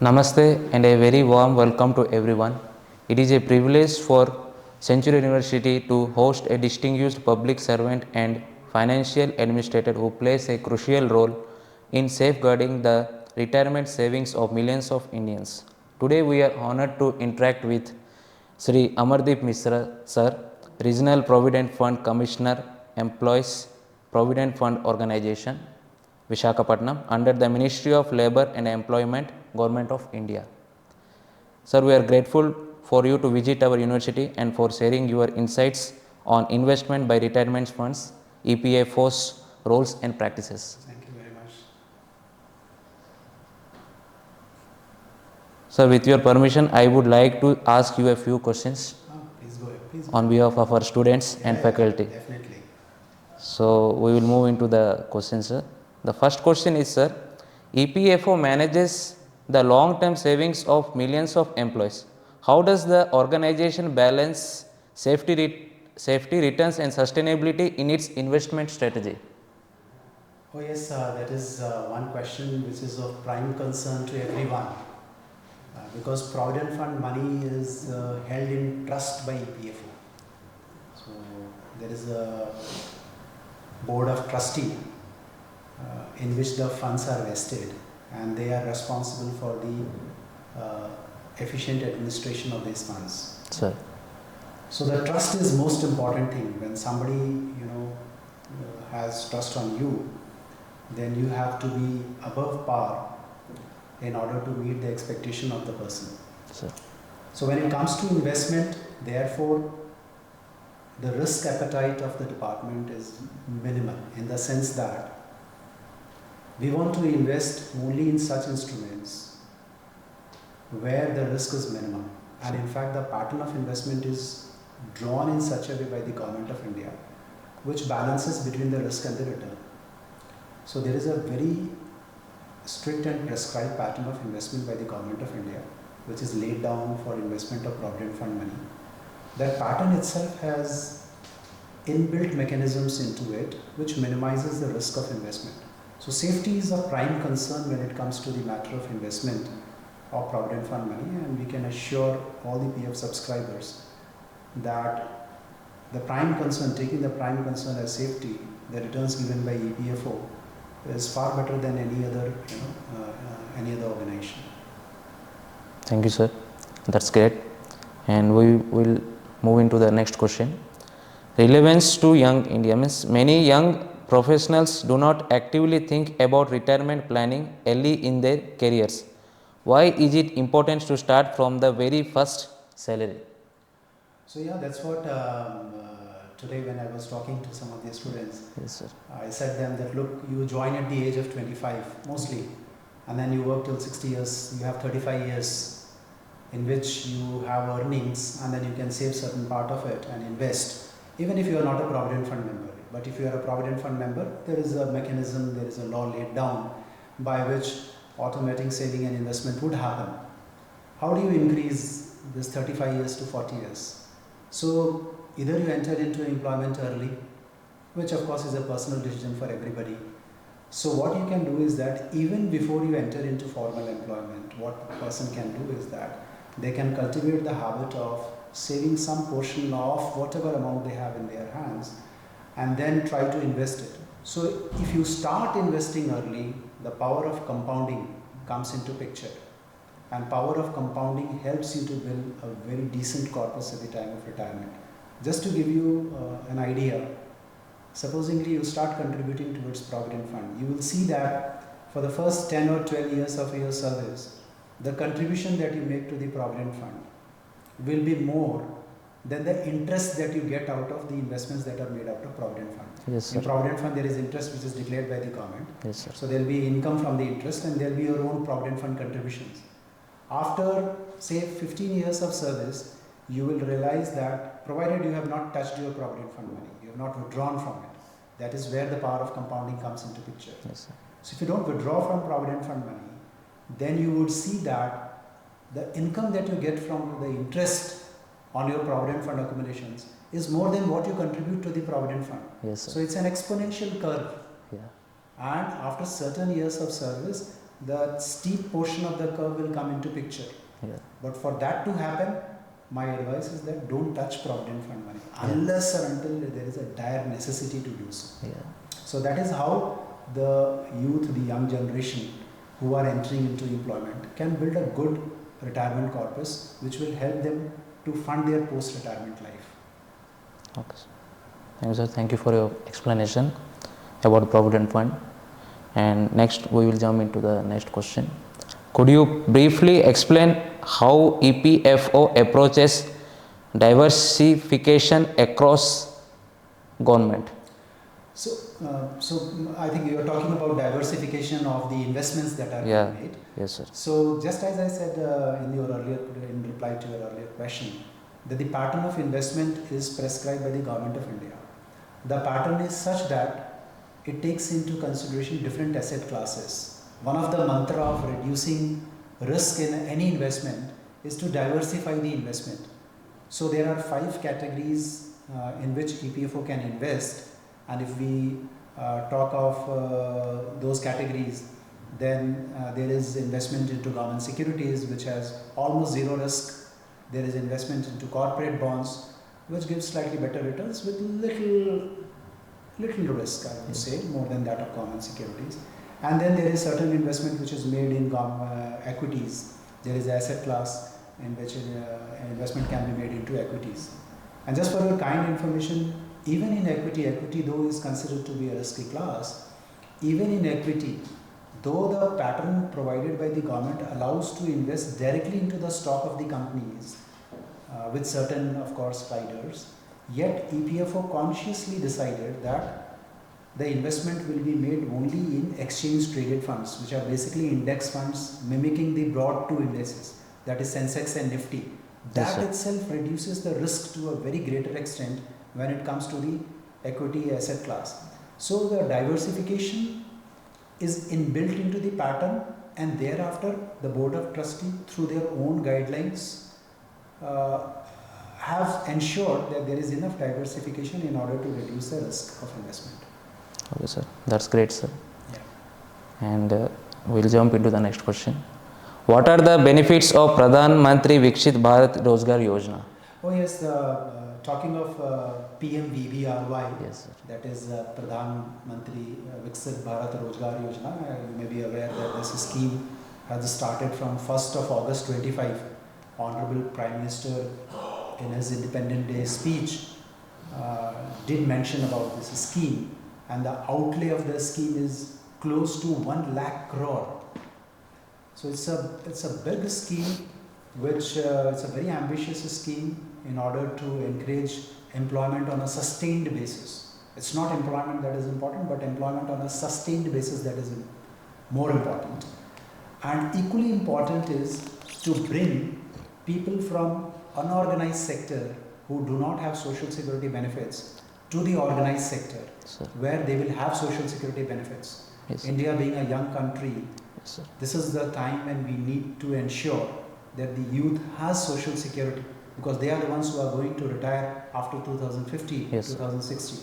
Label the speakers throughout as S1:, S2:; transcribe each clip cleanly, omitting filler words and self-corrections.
S1: Namaste and a very warm welcome to everyone. It is a privilege for Centurion University to host a distinguished public servant and financial administrator who plays a crucial role in safeguarding the retirement savings of millions of Indians. Today we are honored to interact with Shri Amardip Mishra, Sir, Regional Provident Fund Commissioner, Employees Provident Fund Organization, Visakhapatnam, under the Ministry of Labour and Employment, Government of India. Sir, we are grateful for you to visit our university and for sharing your insights on investment by retirement funds, EPFO's roles and practices.
S2: Thank you very much.
S1: Sir, with your permission, I would like to ask you a few questions
S2: Please go ahead. Please
S1: on behalf of our students and faculty.
S2: Definitely.
S1: So, we will move into the questions, sir. The first question is, sir, EPFO manages the long-term savings of millions of employees. How does the organization balance safety returns and sustainability in its investment strategy?
S2: Oh yes, that is one question which is of prime concern to everyone. Because Provident Fund money is held in trust by EPFO. So there is a board of trustee in which the funds are vested, and they are responsible for the efficient administration of these funds.
S1: Sir.
S2: So the trust is most important thing. When somebody has trust on you, then you have to be above par in order to meet the expectation of the person.
S1: Sir.
S2: So when it comes to investment, therefore, the risk appetite of the department is minimal, in the sense that we want to invest only in such instruments where the risk is minimum. And in fact, the pattern of investment is drawn in such a way by the Government of India, which balances between the risk and the return. So there is a very strict and prescribed pattern of investment by the Government of India, which is laid down for investment of Provident Fund money. That pattern itself has inbuilt mechanisms into it which minimizes the risk of investment. So safety is a prime concern when it comes to the matter of investment of Provident Fund money, and we can assure all the PF subscribers that the prime concern, taking the prime concern as safety, the returns given by EPFO is far better than any other organization.
S1: Thank you, sir. That's great. And we will move into the next question. Relevance to young India means many young professionals do not actively think about retirement planning early in their careers. Why is it important to start from the very first salary?
S2: So yeah, that's what today when I was talking to some of the students,
S1: Yes, sir.
S2: I said them that look, you join at the age of 25 mostly, and then you work till 60 years, you have 35 years in which you have earnings, and then you can save certain part of it and invest, even if you are not a Provident Fund member. But if you are a Provident Fund member, there is a mechanism, there is a law laid down by which automatic saving and investment would happen. How do you increase this 35 years to 40 years? So either you enter into employment early, which of course is a personal decision for everybody. So what you can do is that even before you enter into formal employment, what a person can do is that they can cultivate the habit of saving some portion of whatever amount they have in their hands and then try to invest it. So if you start investing early, the power of compounding comes into picture, and power of compounding helps you to build a very decent corpus at the time of retirement. Just to give you an idea, supposingly you start contributing towards Provident Fund, you will see that for the first 10 or 12 years of your service, the contribution that you make to the Provident Fund will be more than the interest that you get out of the investments that are made out of Provident Fund.
S1: Yes, sir.
S2: In Provident Fund there is interest which is declared by the government.
S1: Yes, sir.
S2: So there will be income from the interest, and there will be your own Provident Fund contributions. After say 15 years of service, you will realize that provided you have not touched your Provident Fund money, you have not withdrawn from it, that is where the power of compounding comes into picture.
S1: Yes, sir.
S2: So if you don't withdraw from Provident Fund money, then you would see that the income that you get from the interest on your Provident Fund accumulations is more than what you contribute to the Provident Fund.
S1: Yes, sir.
S2: So it's an exponential curve.
S1: Yeah.
S2: And after certain years of service, the steep portion of the curve will come into picture.
S1: Yeah.
S2: But for that to happen, my advice is that don't touch Provident Fund money
S1: Yeah.
S2: unless or until there is a dire necessity to do so.
S1: Yeah.
S2: So that is how the youth, the young generation who are entering into employment can build a good retirement corpus which will help them to fund their post-retirement life.
S1: Okay, sir. Thank you, sir. Thank you for your explanation about Provident Fund. And next, we will jump into the next question. Could you briefly explain how EPFO approaches diversification across government?
S2: So I think you are talking about diversification of the investments that are being made.
S1: Yes, sir.
S2: So just as I said in reply to your earlier question, that the pattern of investment is prescribed by the Government of India. The pattern is such that it takes into consideration different asset classes. One of the mantra of reducing risk in any investment is to diversify the investment. So there are 5 categories in which EPFO can invest, and if we talk of those categories, then there is investment into government securities, which has almost zero risk. There is investment into corporate bonds, which gives slightly better returns with little risk, I would say, more than that of government securities. And then there is certain investment which is made in equities. There is asset class in which investment can be made into equities. And just for your kind information, even in equity though is considered to be a risky class, even in equity, though the pattern provided by the government allows to invest directly into the stock of the companies with certain, of course, riders, yet EPFO consciously decided that the investment will be made only in exchange traded funds, which are basically index funds mimicking the broad 2 indices, that is Sensex and Nifty. That itself reduces the risk to a very greater extent when it comes to the equity asset class. So the diversification is inbuilt into the pattern, and thereafter the Board of Trustees, through their own guidelines, have ensured that there is enough diversification in order to reduce the risk of investment.
S1: Okay, sir. That's great, sir.
S2: Yeah.
S1: And we'll jump into the next question. What are the benefits of Pradhan Mantri Viksit Bharat Rozgar Yojana?
S2: Oh yes, talking of PMVBRY,
S1: Yes, sir.
S2: that is Pradhan Mantri Viksit Bharat Rozgar Yojana. You may be aware that this scheme has started from 1st of August 25. Honorable Prime Minister in his Independence Day speech did mention about this scheme, and the outlay of the scheme is close to 1 lakh crore. So it's a big scheme, which it's a very ambitious scheme in order to encourage employment on a sustained basis. It's not employment that is important, but employment on a sustained basis that is more important. And equally important is to bring people from unorganized sector who do not have social security benefits to the organized sector,
S1: Sir.
S2: where they will have social security benefits.
S1: Yes.
S2: India being a young country,
S1: Yes, sir.
S2: this is the time when we need to ensure that the youth has social security, because they are the ones who are going to retire after 2050,
S1: Yes,
S2: 2060.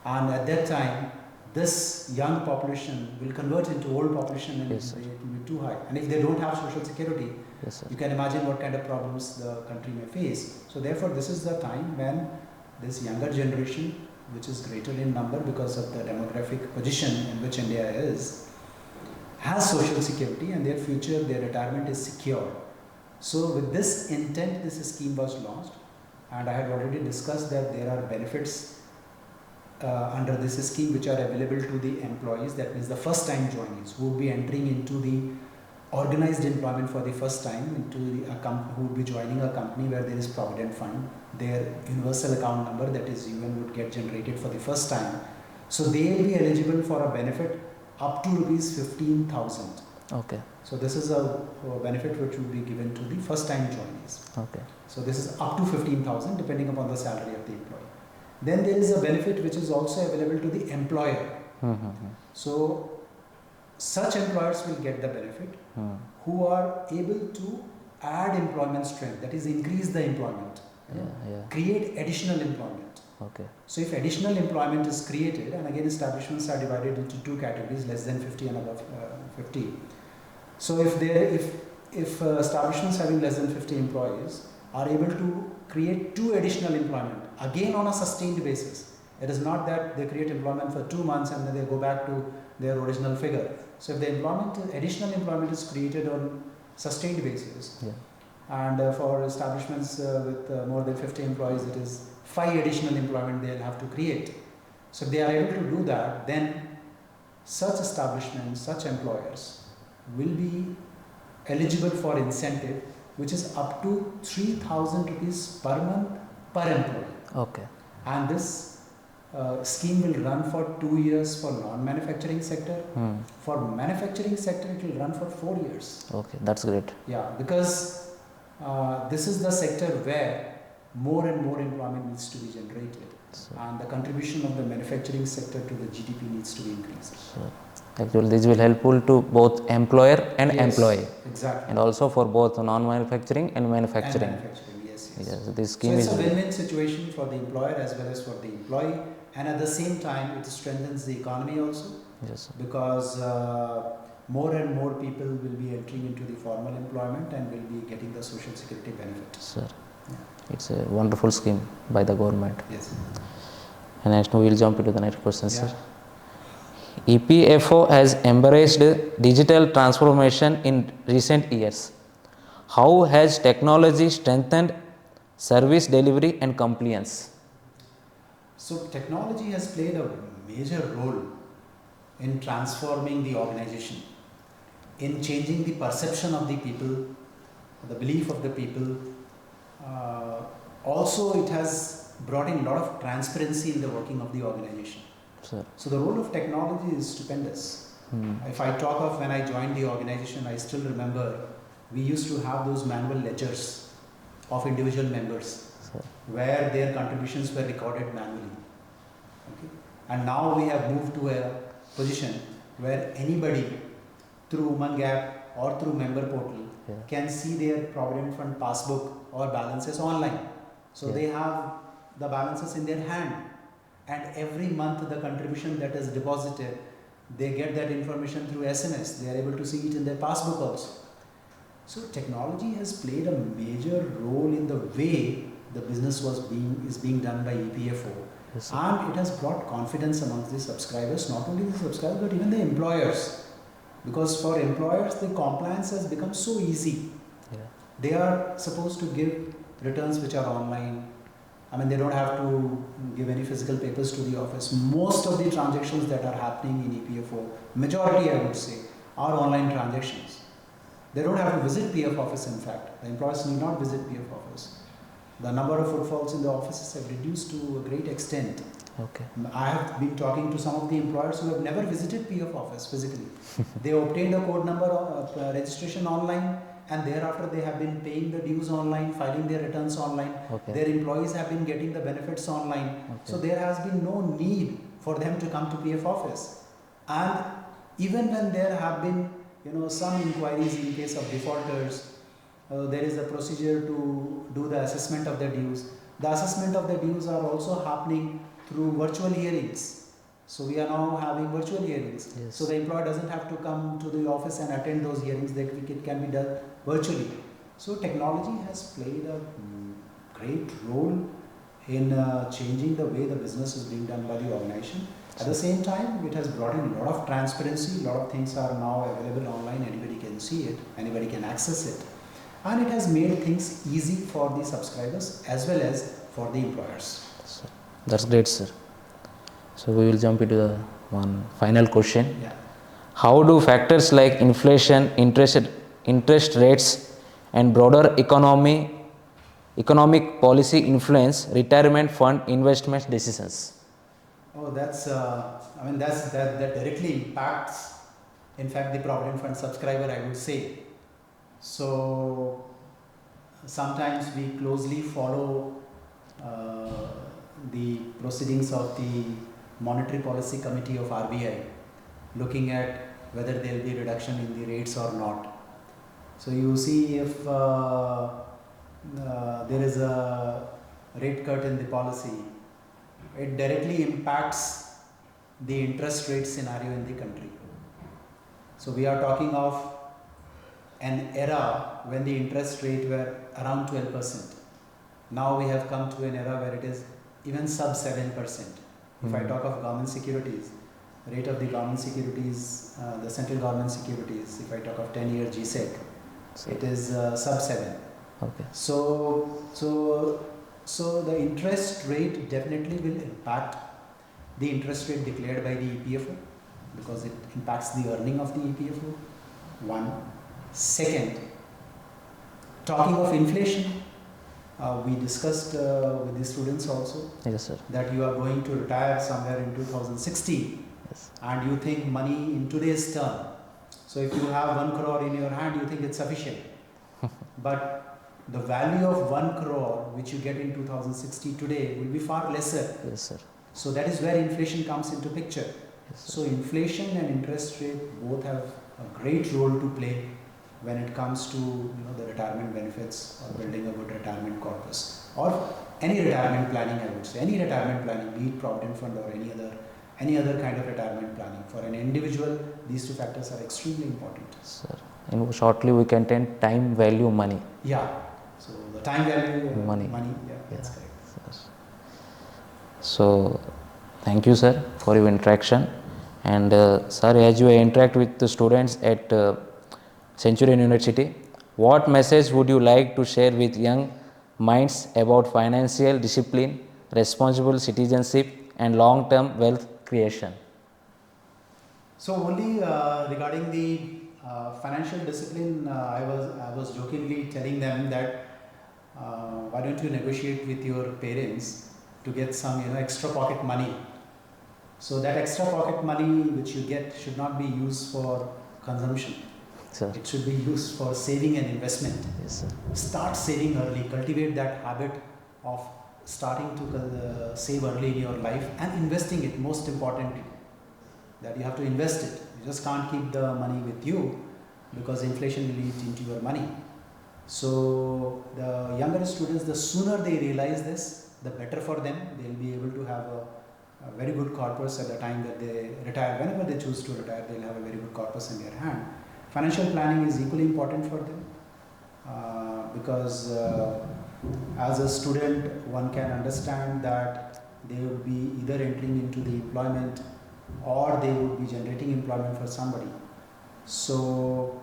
S2: And at that time, this young population will convert into old population, and
S1: Yes, sir.
S2: it will be too high. And if they don't have social security,
S1: Yes, sir.
S2: you can imagine what kind of problems the country may face. So therefore, this is the time when this younger generation, which is greater in number because of the demographic position in which India is, has social security, and their future, their retirement is secure. So with this intent, this scheme was launched, and I had already discussed that there are benefits under this scheme which are available to the employees, that means the first time joinees who will be entering into the organized employment for the first time, into who would be joining a company where there is Provident Fund. Their universal account number, that is UN, would get generated for the first time. So they will be eligible for a benefit up to rupees 15,000.
S1: Okay.
S2: So this is a benefit which will be given to the first time joinees.
S1: Okay.
S2: So this is up to 15,000 depending upon the salary of the employee. Then there is a benefit which is also available to the employer.
S1: Mm-hmm.
S2: So such employers will get the benefit who are able to add employment strength, that is increase the employment, create additional employment.
S1: Okay.
S2: So if additional employment is created, and again establishments are divided into 2 categories, less than 50 and above 50. So if establishments having less than 50 employees are able to create 2 additional employment, again on a sustained basis. It is not that they create employment for 2 months and then they go back to their original figure. So if the additional employment is created on sustained basis,
S1: Yeah.
S2: and for establishments with more than 50 employees, it is 5 additional employment they'll have to create. So if they are able to do that, then such establishments, such employers will be eligible for incentive, which is up to 3,000 rupees per month per employee.
S1: Okay.
S2: And this scheme will run for 2 years for non-manufacturing sector. For manufacturing sector, it will run for 4 years.
S1: Okay, that's great.
S2: Yeah, because this is the sector where more and more employment needs to be generated, and the contribution of the manufacturing sector to the GDP needs to be increased.
S1: Actually, this will helpful to both employer and employee.
S2: Exactly.
S1: And also for both non-manufacturing and manufacturing. Yes, this scheme
S2: so it's a win-win situation for the employer as well as for the employee, and at the same time it strengthens the economy also.
S1: Yes, sir.
S2: Because more and more people will be entering into the formal employment and will be getting the social security benefit.
S1: Sir, it's a wonderful scheme by the government.
S2: Yes.
S1: And next we will jump into the next question, sir. EPFO has embraced digital transformation in recent years. How has technology strengthened service delivery and compliance?
S2: So technology has played a major role in transforming the organization, in changing the perception of the people, the belief of the people. Also, it has brought in a lot of transparency in the working of the organization.
S1: Sir.
S2: So the role of technology is stupendous. If I talk of when I joined the organization, I still remember we used to have those manual ledgers of individual members,
S1: Sir.
S2: where their contributions were recorded manually. Okay? And now we have moved to a position where anybody through Woman Gap or through member portal can see their Provident Fund passbook or balances online. So they have the balances in their hand, and every month the contribution that is deposited, they get that information through SMS. They are able to see it in their passbook also. So technology has played a major role in the way the business is being done by EPFO.
S1: Yes,
S2: and it has brought confidence amongst the subscribers, not only the subscribers but even the employers. Because for employers, the compliance has become so easy. They are supposed to give returns which are online. I mean, they don't have to give any physical papers to the office. Most of the transactions that are happening in EPFO, majority I would say, are online transactions. They don't have to visit PF office, in fact. The employees need not visit PF office. The number of footfalls in the offices have reduced to a great extent.
S1: Okay.
S2: I have been talking to some of the employers who have never visited PF office physically. They obtained a code number registration online, and thereafter they have been paying the dues online, filing their returns online.
S1: Okay.
S2: Their employees have been getting the benefits online. Okay. So there has been no need for them to come to PF office. And even when there have been some inquiries in case of defaulters, there is a procedure to do the assessment of the dues. The assessment of the dues are also happening through virtual hearings. So we are now having virtual hearings.
S1: Yes.
S2: So the employee doesn't have to come to the office and attend those hearings. It can be done virtually. So technology has played a great role in changing the way the business is being done by the organization. At the same time, it has brought in a lot of transparency. A lot of things are now available online. Anybody can see it. Anybody can access it. And it has made things easy for the subscribers as well as for the employers.
S1: That's great, sir. So we will jump into the one final question. How do factors like inflation, interest rates, and broader economic policy influence retirement fund investment decisions?
S2: Oh, that directly impacts, in fact, the Provident Fund subscriber, I would say. So sometimes we closely follow the proceedings of the Monetary Policy Committee of RBI, looking at whether there will be reduction in the rates or not. So you see, if there is a rate cut in the policy, it directly impacts the interest rate scenario in the country. So we are talking of an era when the interest rate were around 12%. Now we have come to an era where it is even sub 7%. If I talk of government securities, rate of the government securities, the central government securities, if I talk of 10-year GSEC, it is sub 7.
S1: Okay.
S2: So the interest rate definitely will impact the interest rate declared by the EPFO, because it impacts the earning of the EPFO. One. Second, talking of inflation, we discussed with the students also,
S1: Yes, sir.
S2: that you are going to retire somewhere in 2060,
S1: Yes.
S2: and you think money in today's term. So if you have 1 crore in your hand, you think it's sufficient. But the value of 1 crore which you get in 2060 today will be far lesser.
S1: Yes, sir.
S2: So that is where inflation comes into picture.
S1: Yes, sir.
S2: So inflation and interest rate both have a great role to play when it comes to the retirement benefits or building a good retirement corpus, or any retirement planning. I would say any retirement planning, be it Provident Fund or any other kind of retirement planning. For an individual, these two factors are extremely important.
S1: Sir, in shortly we can take time value money.
S2: Yeah. So the time value
S1: Money.
S2: Yeah, that's
S1: Yeah.
S2: correct.
S1: So, thank you, sir, for your interaction. And sir, as you interact with the students at Centurion University, what message would you like to share with young minds about financial discipline, responsible citizenship, and long-term wealth creation?
S2: So only regarding the financial discipline, I was jokingly telling them that why don't you negotiate with your parents to get some extra pocket money. So that extra pocket money which you get should not be used for consumption.
S1: Sir.
S2: It should be used for saving and investment.
S1: Yes, sir.
S2: Start saving early. Cultivate that habit of starting to save early in your life and investing it. Most importantly, that you have to invest it. You just can't keep the money with you, because inflation will eat into your money. So the younger students, the sooner they realize this, the better for them. They'll be able to have a very good corpus at the time that they retire. Whenever they choose to retire, they'll have a very good corpus in their hand. Financial planning is equally important for them, because as a student, one can understand that they would be either entering into the employment or they would be generating employment for somebody. So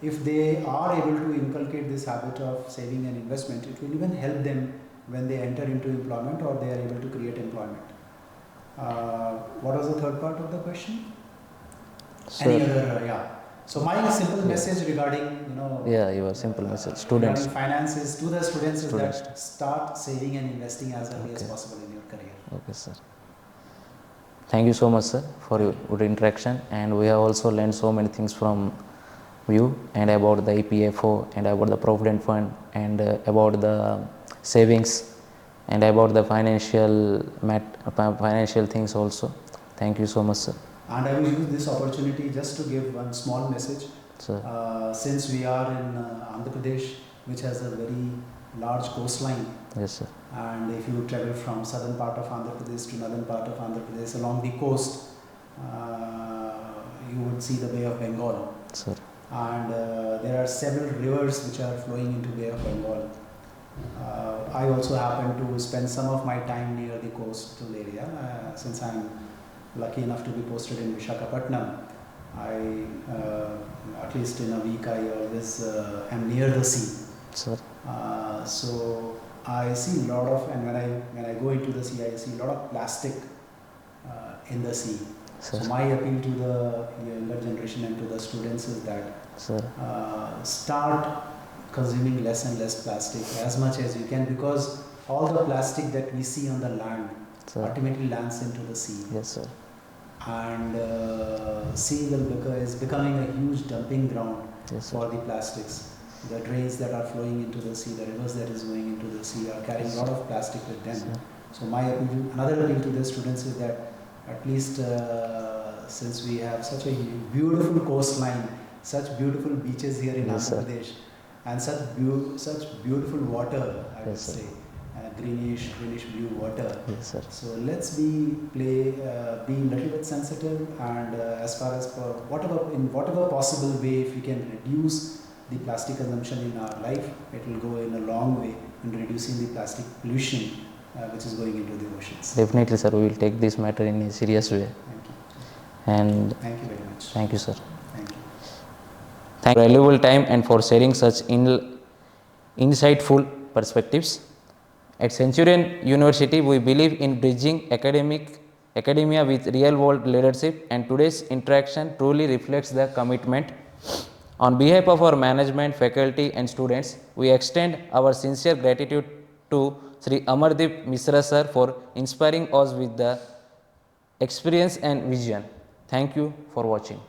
S2: if they are able to inculcate this habit of saving and investment, it will even help them when they enter into employment or they are able to create employment. What was the third part of the question?
S1: Sir.
S2: Any other, yeah. So my simple message regarding,
S1: Yeah, your simple message. Students.
S2: regarding finances to the students is that start saving and investing as early as possible in your career.
S1: Okay, sir. Thank you so much, sir, for your good interaction. And we have also learned so many things from you, and about the EPFO, and about the Provident Fund, and about the savings, and about the financial things also. Thank you so much, sir.
S2: And I will use this opportunity just to give one small message.
S1: Sir.
S2: Since we are in Andhra Pradesh, which has a very large coastline,
S1: Yes, sir.
S2: and if you travel from southern part of Andhra Pradesh to northern part of Andhra Pradesh along the coast, you would see the Bay of Bengal.
S1: Sir.
S2: And there are several rivers which are flowing into Bay of Bengal. I also happen to spend some of my time near the coastal area, since I'm lucky enough to be posted in Visakhapatnam. At least in a week, I always am near the sea.
S1: Sir.
S2: So I see a lot of, and when I go into the sea, I see a lot of plastic in the sea.
S1: Sir.
S2: So my appeal to the younger generation and to the students is that
S1: Sir.
S2: start consuming less and less plastic as much as you can, because all the plastic that we see on the land
S1: Sir.
S2: ultimately lands into the sea.
S1: Yes, sir.
S2: And sea is becoming a huge dumping ground
S1: Yes, sir.
S2: for the plastics. The drains that are flowing into the sea, the rivers that is going into the sea are carrying a lot of plastic with them.
S1: Sir.
S2: So my appeal, another appeal to the students is that at least since we have such a beautiful coastline, such beautiful beaches here in
S1: Yes,
S2: Andhra
S1: sir.
S2: Pradesh, and such beautiful water, I would
S1: Yes, sir.
S2: say, greenish blue water.
S1: Yes, sir.
S2: So let's be a little bit sensitive, and as far as in whatever possible way, if we can reduce the plastic consumption in our life, it will go in a long way in reducing the plastic pollution which is going into the oceans.
S1: Definitely, sir. We will take this matter in a serious way.
S2: Thank you.
S1: And
S2: Thank you very much.
S1: thank you, sir.
S2: Thank you.
S1: Thank you for your valuable time and for sharing such insightful perspectives. At Centurion University, we believe in bridging academia with real-world leadership, and today's interaction truly reflects the commitment. On behalf of our management, faculty, and students, we extend our sincere gratitude to Shri Amardip Mishra sir for inspiring us with the experience and vision. Thank you for watching.